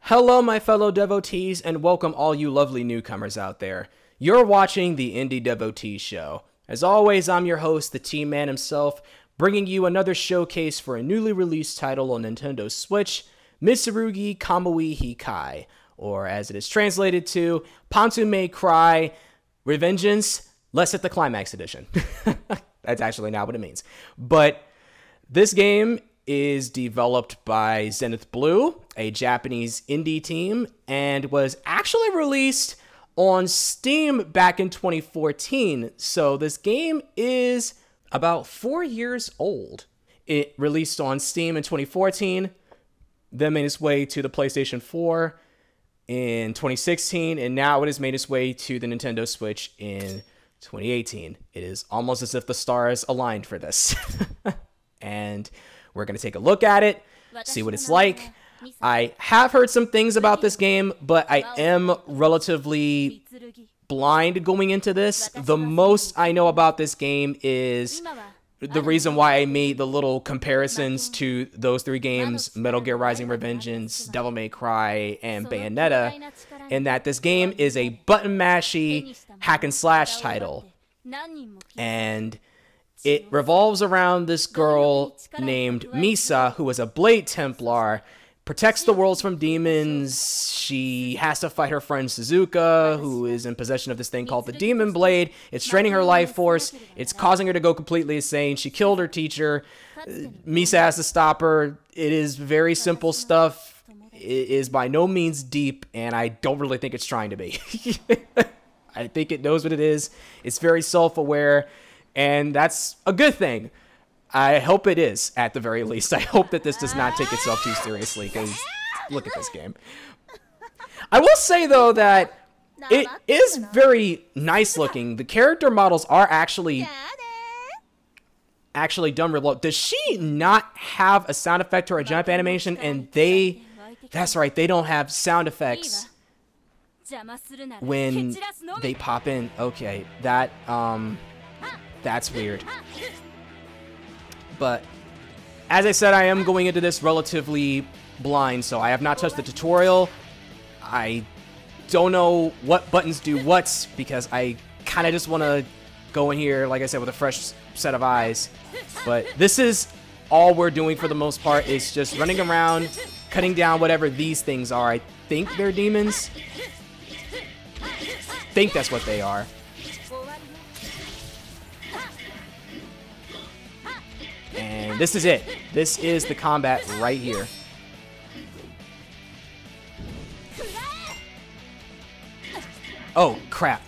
Hello, my fellow devotees, and welcome all you lovely newcomers out there. You're watching the Indie Devotee Show. As always, I'm your host, the T-Man himself, bringing you another showcase for a newly released title on Nintendo Switch, Mitsurugi Kamui Hikae, or as it is translated to, Pantsu May Cry, Revengeance, Let's Hit the Climax Edition. That's actually not what it means. But this game is developed by Zenith Blue, a Japanese indie team, and was actually released on Steam back in 2014. So this game is about 4 years old. It released on Steam in 2014, then made its way to the PlayStation 4 in 2016, and now it has made its way to the Nintendo Switch in 2018. It is almost as if the stars aligned for this. And we're going to take a look at it, see what it's like. I have heard some things about this game, but I am relatively blind going into this. The most I know about this game is the reason why I made the little comparisons to those three games, Metal Gear Rising: Revengeance, Devil May Cry, and Bayonetta, in that this game is a button-mashy hack-and-slash title. And it revolves around this girl named Misa, who is a Blade Templar, protects the worlds from demons. She has to fight her friend Suzuka, who is in possession of this thing called the Demon Blade. It's draining her life force. It's causing her to go completely insane. She killed her teacher. Misa has to stop her. It is very simple stuff. It is by no means deep, and I don't really think it's trying to be. I think it knows what it is. It's very self-aware. And that's a good thing. I hope it is, at the very least. I hope that this does not take itself too seriously, because look at this game. I will say, though, that it is very nice looking. The character models are actually done real well. Does she not have a sound effect or a jump animation? And that's right, they don't have sound effects when they pop in. Okay, that's weird. But as I said, I am going into this relatively blind, so I have not touched the tutorial. I don't know what buttons do what, because I kind of just want to go in here, like I said, with a fresh set of eyes. But this is all we're doing for the most part, is just running around, cutting down whatever these things are. I think they're demons. I think that's what they are. And this is it. This is the combat right here. Oh, crap.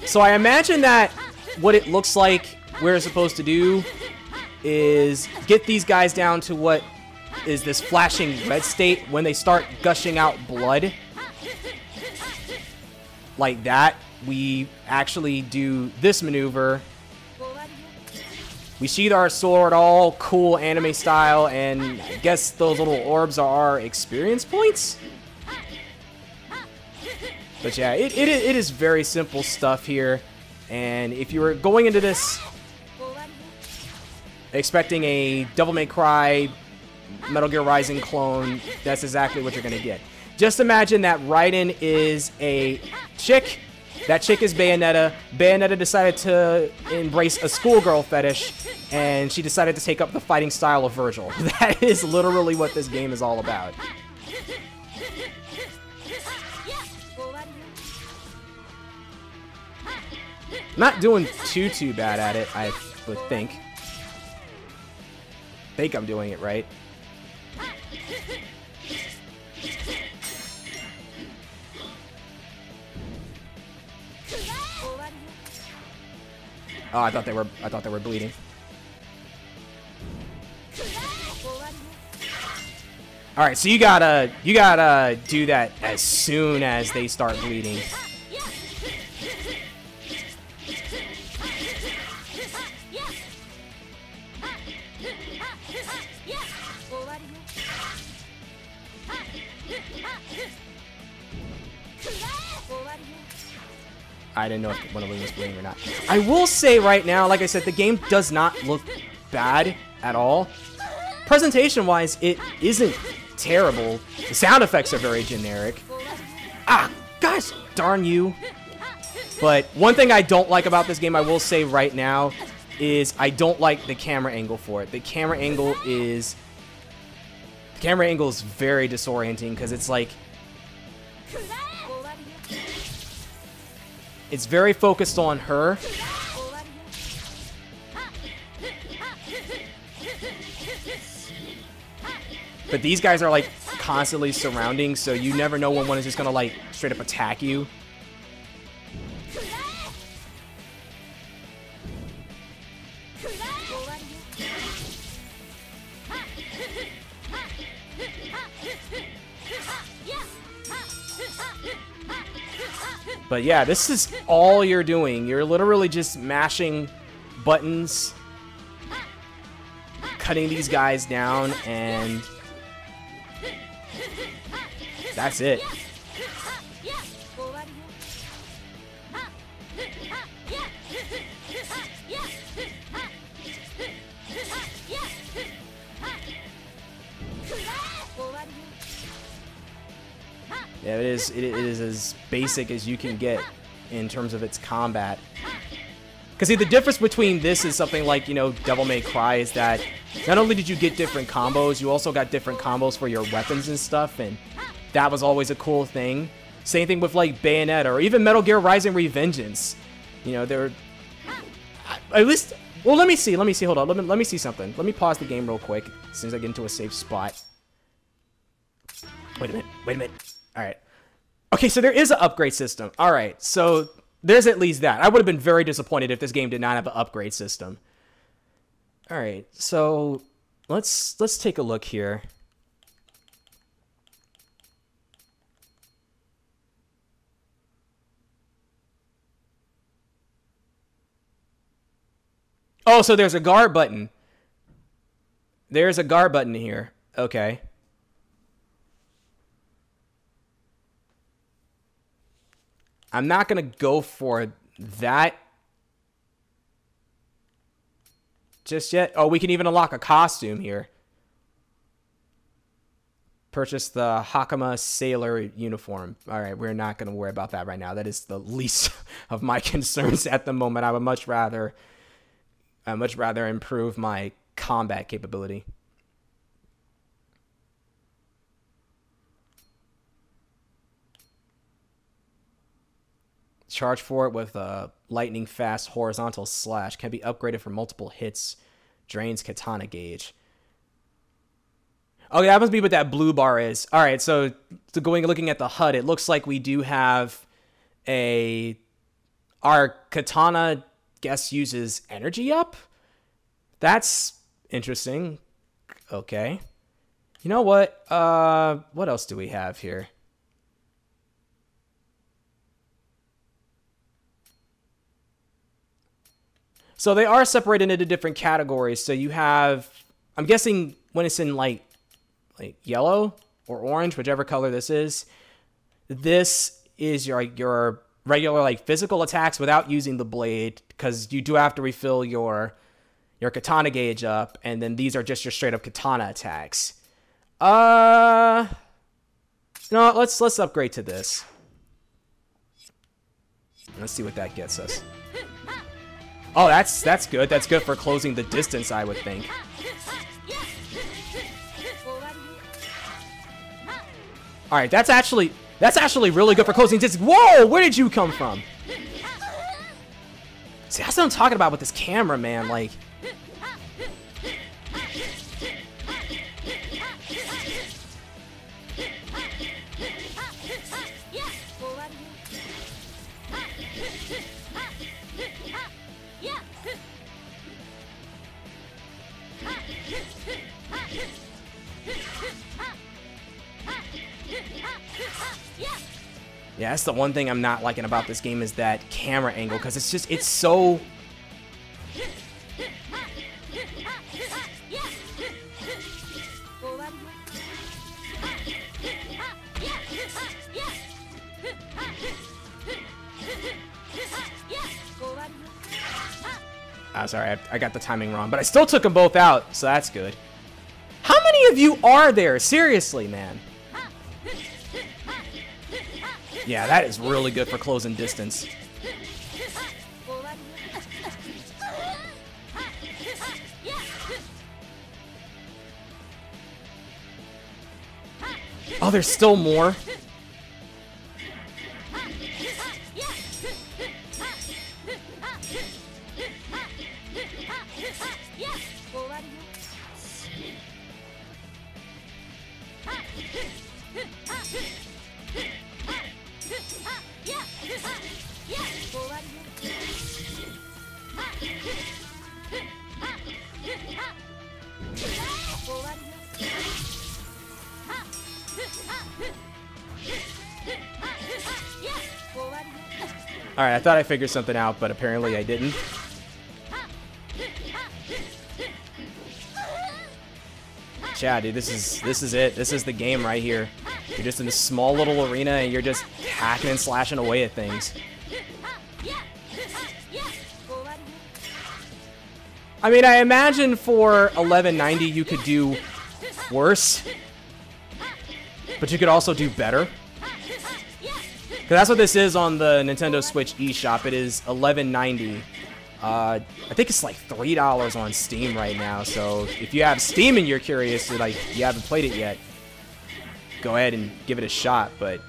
So I imagine that what it looks like we're supposed to do is get these guys down to what is this flashing red state when they start gushing out blood. Like that, we actually do this maneuver. We sheath our sword, all cool anime style, and I guess those little orbs are our experience points. But yeah, it is very simple stuff here. And if you were going into this expecting a Devil May Cry, Metal Gear Rising clone, that's exactly what you're going to get. Just imagine that Raiden is a chick. That chick is Bayonetta. Bayonetta decided to embrace a schoolgirl fetish, and she decided to take up the fighting style of Virgil. That is literally what this game is all about. Not doing too bad at it, I would think. I'm doing it right. Oh, I thought they were bleeding. All right, so you gotta do that as soon as they start bleeding. I didn't know if one of them was bleeding or not. I will say right now, like I said, the game does not look bad at all. Presentation-wise, it isn't terrible. The sound effects are very generic. Ah, gosh, darn you. But one thing I don't like about this game, I will say right now, is I don't like the camera angle for it. The camera angle is very disorienting because it's like it's very focused on her. But these guys are like constantly surrounding, so you never know when one is just gonna like straight up attack you. But yeah, this is all you're doing. You're literally just mashing buttons, cutting these guys down, and that's it. Yeah, it is as basic as you can get in terms of its combat. Because see, the difference between this and something like, you know, Devil May Cry is that not only did you get different combos, you also got different combos for your weapons and stuff, and that was always a cool thing. Same thing with like Bayonetta or even Metal Gear Rising Revengeance. You know, they're at least. Well, let me see. Hold on. Let me see something. Let me pause the game real quick as soon as I get into a safe spot. Wait a minute. All right. Okay, so there is an upgrade system. All right, so there's at least that. I would have been very disappointed if this game did not have an upgrade system. All right, so let's take a look here. Oh, so there's a guard button. There's a guard button here. Okay. I'm not going to go for that just yet. Oh, we can even unlock a costume here. Purchase the Hakama Sailor uniform. All right, we're not going to worry about that right now. That is the least of my concerns at the moment. I would much rather improve my combat capability. Charge for it with a lightning fast horizontal slash. Can be upgraded for multiple hits. Drains katana gauge. Okay, that must be what that blue bar is. All right, so looking at the HUD, it looks like we do have our katana, guess, uses energy up. That's interesting. Okay. You know what? What else do we have here? So they are separated into different categories. So you have, I'm guessing when it's in like yellow or orange, whichever color this is your regular like physical attacks without using the blade, because you do have to refill your katana gauge up, and then these are just your straight up katana attacks. No, let's upgrade to this. Let's see what that gets us. Oh, that's good. That's good for closing the distance, I would think. All right, that's actually really good for closing distance. Whoa, where did you come from? See, that's what I'm talking about with this camera, man. Like, yeah, that's the one thing I'm not liking about this game is that camera angle, because it's so... Oh, sorry, I got the timing wrong, but I still took them both out, so that's good. How many of you are there? Seriously, man. Yeah, that is really good for closing distance. Oh, there's still more. Alright, I thought I figured something out, but apparently I didn't. Yeah, dude, this is it. This is the game right here. You're just in this small little arena and you're just hacking and slashing away at things. I mean, I imagine for 1190 you could do worse, but you could also do better. Because that's what this is on the Nintendo Switch eShop. It is $11.90. I think it's like $3 on Steam right now. So if you have Steam and you're curious, like you haven't played it yet, go ahead and give it a shot. But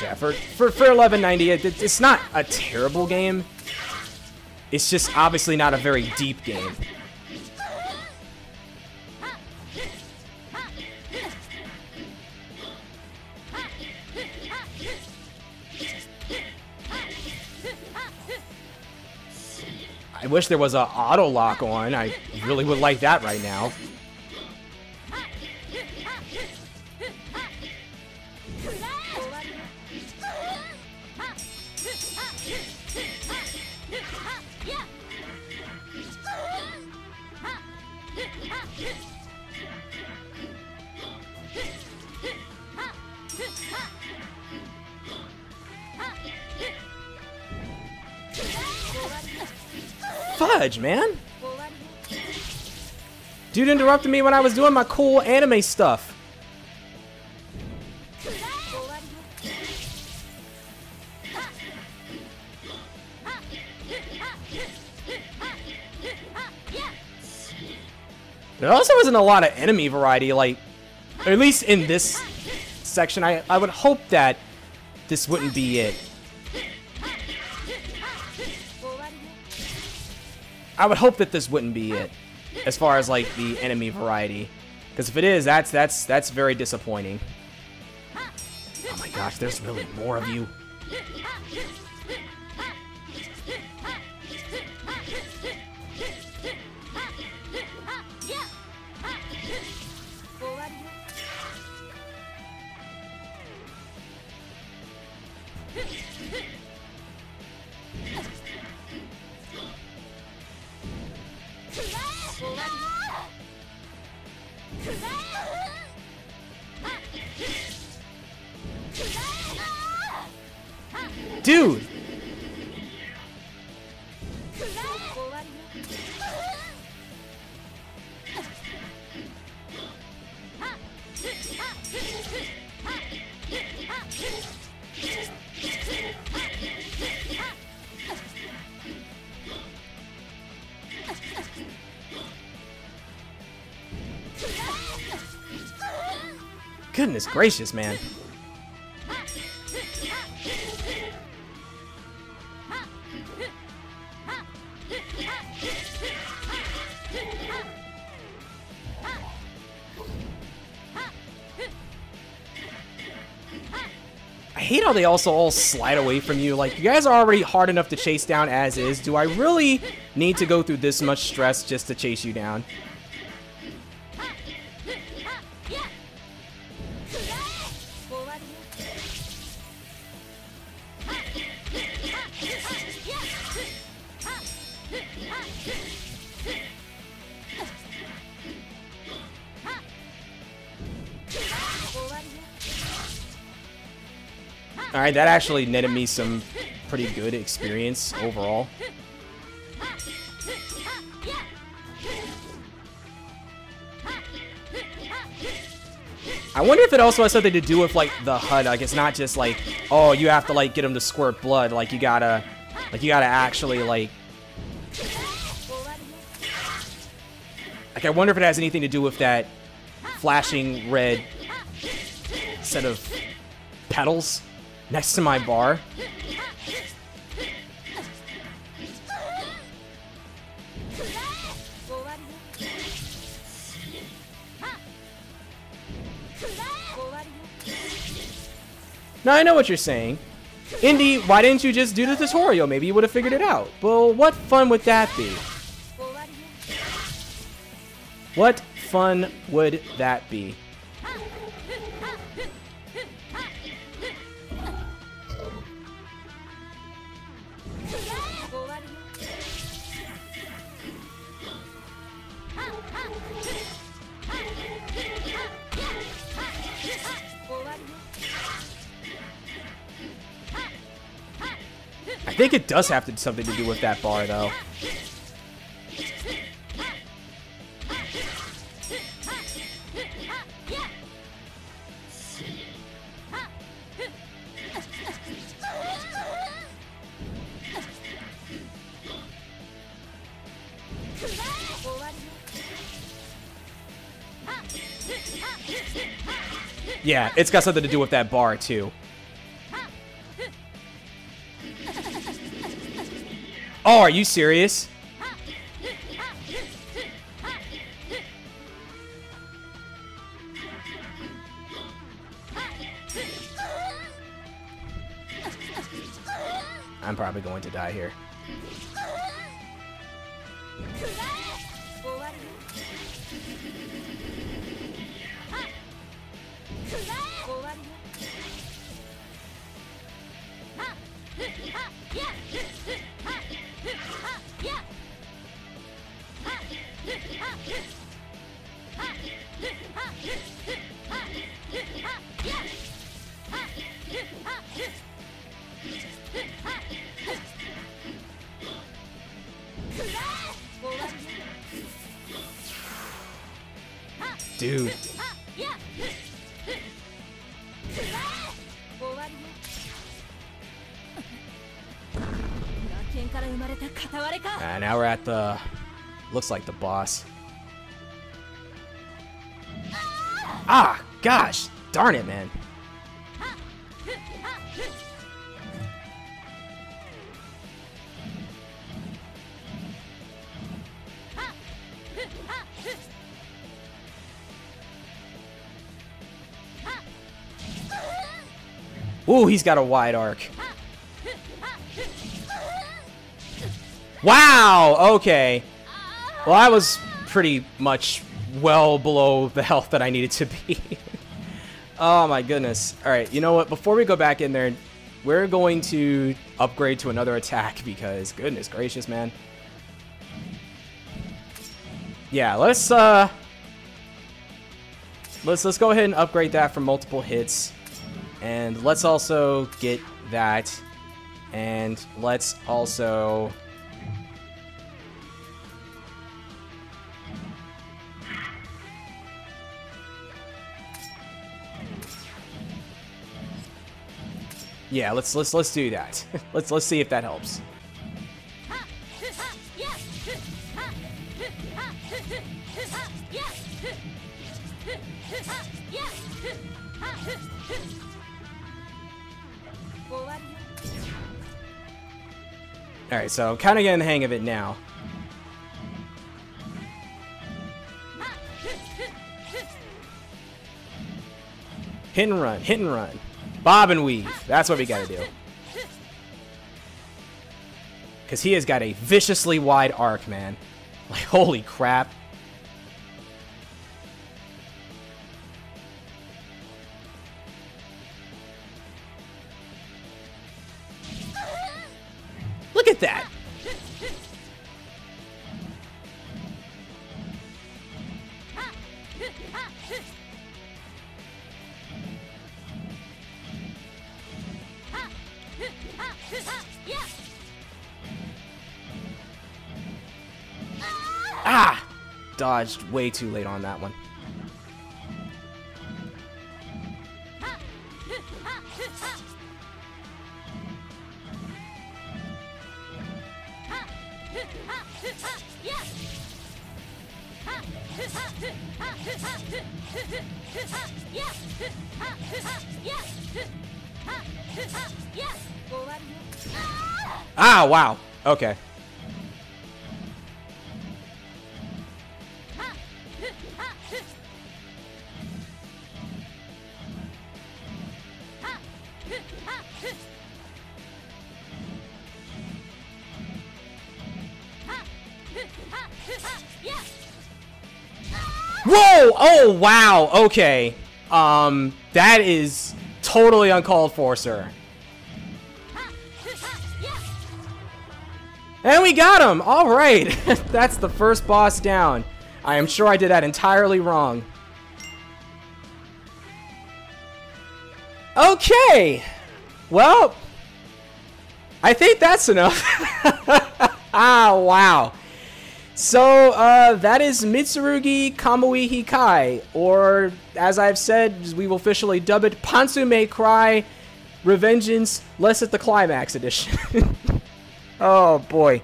yeah, for $11.90, it's not a terrible game. It's just obviously not a very deep game. I wish there was an auto lock on. I really would like that right now. Fudge, man. Dude interrupted me when I was doing my cool anime stuff. There also isn't a lot of enemy variety, like, or at least in this section. I would hope that this wouldn't be it. I would hope that this wouldn't be it, as far as like the enemy variety, because if it is, that's very disappointing. Oh my gosh, there's really more of you. Dude! Goodness gracious, man. I hate how they also all slide away from you. Like, you guys are already hard enough to chase down as is. Do I really need to go through this much stress just to chase you down? Alright, that actually netted me some pretty good experience overall. I wonder if it also has something to do with, like, the HUD. Like, it's not just, like, oh, you have to, like, get him to squirt blood. Like, you gotta actually, like... Like, I wonder if it has anything to do with that flashing red set of petals next to my bar. Now, I know what you're saying. Indy, why didn't you just do the tutorial? Maybe you would have figured it out. Well, what fun would that be? What fun would that be? I think it does have something to do with that bar, though. Yeah, it's got something to do with that bar, too. Oh, are you serious? I'm probably going to die here. Dude. Now we're at the... looks like the boss. Ah, gosh. Darn it, man. Ooh, he's got a wide arc. Wow, okay. Well, I was pretty much well below the health that I needed to be. Oh my goodness. Alright, you know what? Before we go back in there, we're going to upgrade to another attack because, goodness gracious, man. Yeah, let's go ahead and upgrade that for multiple hits. And let's also get that. And let's also... yeah, let's do that. let's see if that helps. Alright, so I'm kind of getting the hang of it now. Hit and run, hit and run. Bob and weave. That's what we gotta do. Because he has got a viciously wide arc, man. Like, holy crap. Look at that. dodged way too late on that one. Ah, wow. Okay. Whoa! Oh, wow. Okay. That is totally uncalled for, sir. And we got him! Alright! That's the first boss down. I am sure I did that entirely wrong. Okay! Well, I think that's enough. Ah, wow. So, that is Mitsurugi Kamui Hikae, or, as I've said, we will officially dub it, Pantsu May Cry, Revengeance, Less at the Climax Edition. Oh, boy.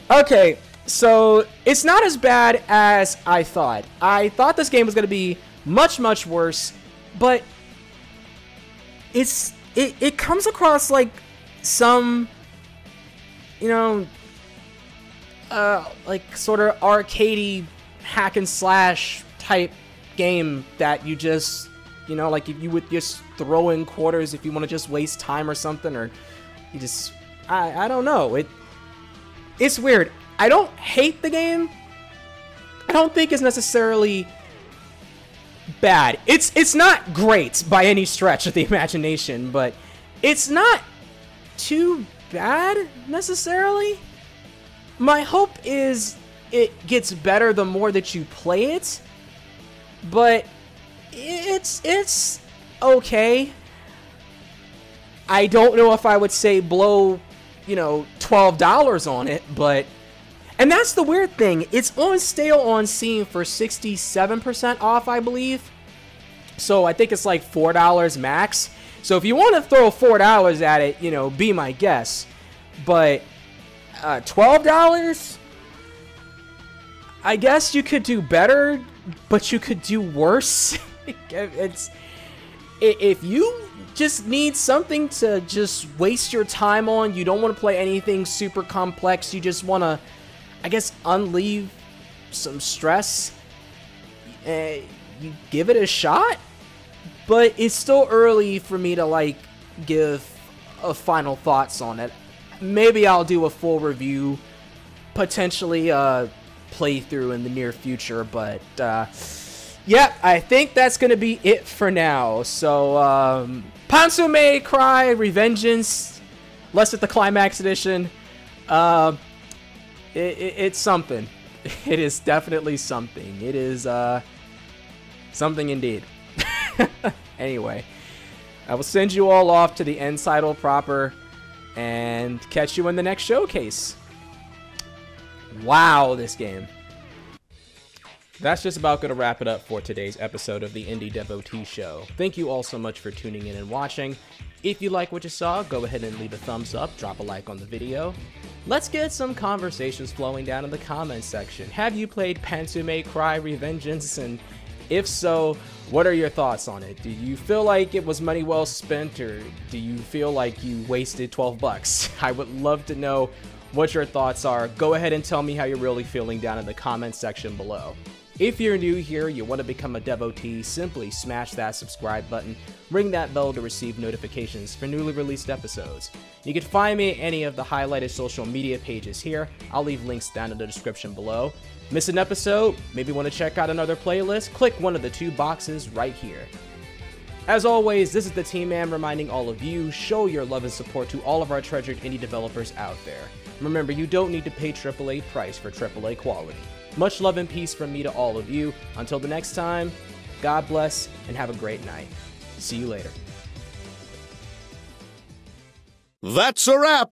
Okay, so, it's not as bad as I thought. I thought this game was going to be much, much worse, but it comes across like some, you know, like sort of arcadey hack and slash type game that you just, you know, like if you would just throw in quarters if you want to just waste time or something, or you just, I don't know. It's weird. I don't hate the game. I don't think it's necessarily bad. It's not great by any stretch of the imagination, but it's not too bad necessarily. My hope is it gets better the more that you play it, but it's okay. I don't know if I would say blow, you know, $12 on it, but, and that's the weird thing, it's on sale on Steam for 67% off, I believe. So I think it's like $4 max. So if you want to throw $4 at it, you know, be my guest. But $12, I guess you could do better, but you could do worse. If you just need something to just waste your time on, you don't want to play anything super complex, you just want to, I guess, unleash some stress, you give it a shot. But it's still early for me to like give a final thoughts on it. Maybe I'll do a full review, potentially a playthrough in the near future, but yeah, I think that's gonna be it for now. So Pantsu May Cry Revengeance, Less at the Climax Edition. It's something. It is definitely something. It is something indeed. Anyway, I will send you all off to the end title proper and catch you in the next showcase. Wow, this game. That's just about going to wrap it up for today's episode of the Indie Devotee Show. Thank you all so much for tuning in and watching. If you like what you saw, go ahead and leave a thumbs up, drop a like on the video. Let's get some conversations flowing down in the comments section. Have you played Pantsu May Cry Revengeance? And if so, what are your thoughts on it? Do you feel like it was money well spent, or do you feel like you wasted 12 bucks? I would love to know what your thoughts are. Go ahead and tell me how you're really feeling down in the comments section below. If you're new here, you want to become a devotee, simply smash that subscribe button, ring that bell to receive notifications for newly released episodes. You can find me at any of the highlighted social media pages here. I'll leave links down in the description below. Miss an episode? Maybe want to check out another playlist? Click one of the two boxes right here. As always, this is the Team Man reminding all of you, show your love and support to all of our treasured indie developers out there. Remember, you don't need to pay AAA price for AAA quality. Much love and peace from me to all of you. Until the next time, God bless and have a great night. See you later. That's a wrap.